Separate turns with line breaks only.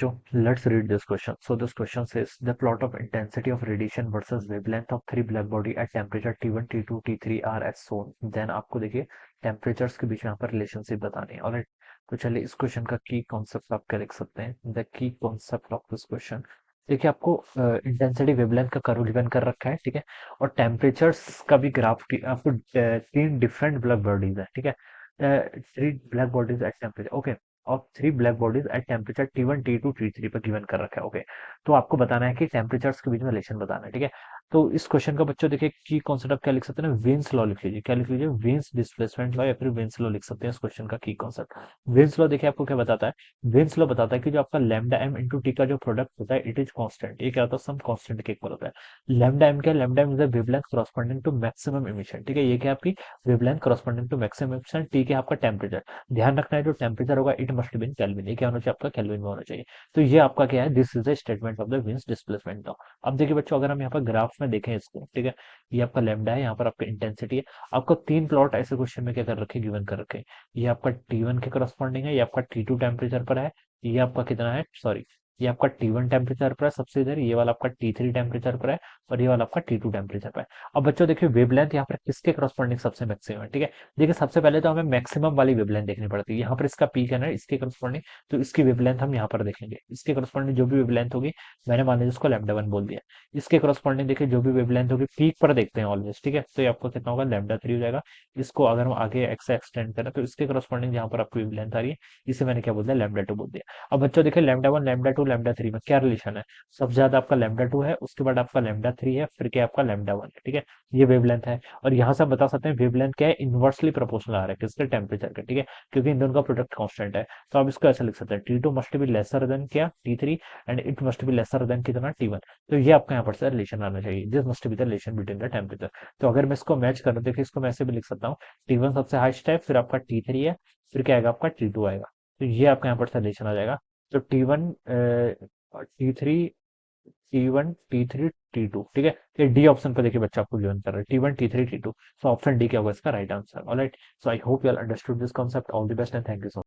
बच्चों, let's read this question. So this question says the plot of intensity of radiation versus wavelength of three black body at temperature T1, T2, T3 are as shown. Then आपको देखिए temperatures के बीच में यहाँ पर relationship बतानी है। Alright, तो चलिए इस क्वेश्चन का की कॉन्सेप्ट आप क्या लिख सकते हैं। The key concept of this question, देखिए आपको इंटेंसिटी वेवलेंथ का कर्व गिवन कर रखा है, ठीक है, और टेम्परेचर्स का भी ग्राफ आपको तीन डिफरेंट ब्लैक बॉडीज है, ठीक है, three black bodies at temperature, okay, of three black bodies at temperature T1, T2, T3 पर गिवन कर रखा है। ओके, तो आपको बताना है कि टेम्परेचर्स के बीच में रिलेशन बताना है, ठीक है। तो इस क्वेश्चन का बच्चों देखिए की कॉन्सेप्ट आप क्या लिख सकते हैं ना, वेन्स लॉ लिख लीजिए। क्या लिख लीजिए? वेन्स डिस्प्लेसमेंट लॉ या फिर वेन्स लॉ लिख सकते हैं इस क्वेश्चन का की कॉन्सेप्ट। वेन्स लॉ देखिए आपको क्या बताता है। वेन्स लॉ बताता है कि जो आपका लैम्डा एम इंटू टी का जो प्रोडक्ट होता है इट इज कॉन्स्टेंट। ये क्या होता है? सम कॉन्स्टेंट के इक्वल होता है। लैम्डा एम क्या? Lambda M is the wavelength corresponding to maximum emission, ठीक है। ये क्या आपकी wavelength corresponding to maximum emission, T के आपका टेम्परेचर। ध्यान रखना है जो टेम्परेचर होगा it must be in kelvin. ये क्या होना चाहिए? आपका केल्विन में होना चाहिए। तो ये आपका क्या है? This is the statement of the wins displacement law. अब देखिए बच्चों, अगर हम यहाँ पर ग्राफ में देखें इसको, ठीक है, ये आपका लैम्डा है, यहाँ पर आपका इंटेंसिटी है। आपको तीन प्लॉट ऐसे क्वेश्चन में क्या कर रखे, गिवन कर रखे हैं। ये आपका T1 के करस्पॉन्डिंग है, ये आपका T2 टेम्परेचर पर है, ये आपका कितना है, सॉरी, ये आपका T1 टेम्परेचर पर है सबसे इधर, ये वाला आपका T3 टेम्परेचर पर है, और ये वाला आपका T2 टेम्परेचर पर है। अब बच्चों देखिए वेवलेंथ यहाँ पर किसके करस्पॉन्डिंग सबसे मैक्सिमम है, ठीक है। देखिए सबसे पहले तो हमें मैक्सिमम वाली वेवलेंथ देखनी पड़ती है। यहाँ पर इसका पीक है ना, इसके करस्पॉन्डिंग, तो इसकी वेवलेंथ हम यहाँ पर देखेंगे। इसके करस्पॉन्डिंग जो भी वेवलेंथ होगी, मैंने मान लीजिए इसको λ1 बोल दिया। इसके करस्पॉन्डिंग देखिए जो भी वेवलेंथ होगी पीक पर देखते हैं ऑलवेज, ठीक है, तो ये आपको कितना होगा, λ3 हो जाएगा। इसको अगर हम आगे एक्स से एक्सटेंड करें तो इसके करस्पॉन्डिंग जहाँ पर आपकी वेवलेंथ आ रही है, इसे मैंने क्या बोल दिया, λ2 बोल दिया। अब बच्चों देखिए λ1, λ2, λ3 में क्या रिलेशन है? सबसे ज्यादा आपका λ2 है, उसके बाद आपका λ3 है, फिर क्या आपका λ1 है, ठीक है। ये वेवलेंथ है, और यहाँ से आप बता सकते हैं वेवलेंथ क्या है, इनवर्सली प्रोपोर्शनल आ रहा है किसके, टेम्परेचर के, ठीक है, क्योंकि इन दोनों का प्रोडक्ट कांस्टेंट है। तो आप इसको ऐसे लिख सकते हैं, T2 must be lesser than क्या, T3, and it must be lesser than कितना, T1। तो ये आपका यहाँ पर से रिलेशन आना चाहिए, this must be the relation between the temperature. तो अगर मैं इसको मैच करूँ, देखिए इसको मैं ऐसे भी लिख सकता हूँ, T1 सबसे हाईएस्ट है, फिर आपका T3 है, फिर क्या आएगा आपका T2 आएगा। तो ये आपका यहाँ पर से रिलेशन आ जाएगा। तो T1, T3, T1, T3, T2, ठीक है। ये डी ऑप्शन पर देखिए बच्चा आपको गिवन कर रहा है, T1, T3, T2। So option D क्या होगा इसका right answer. Alright, so I hope you all understood this concept. All the best and thank you so much.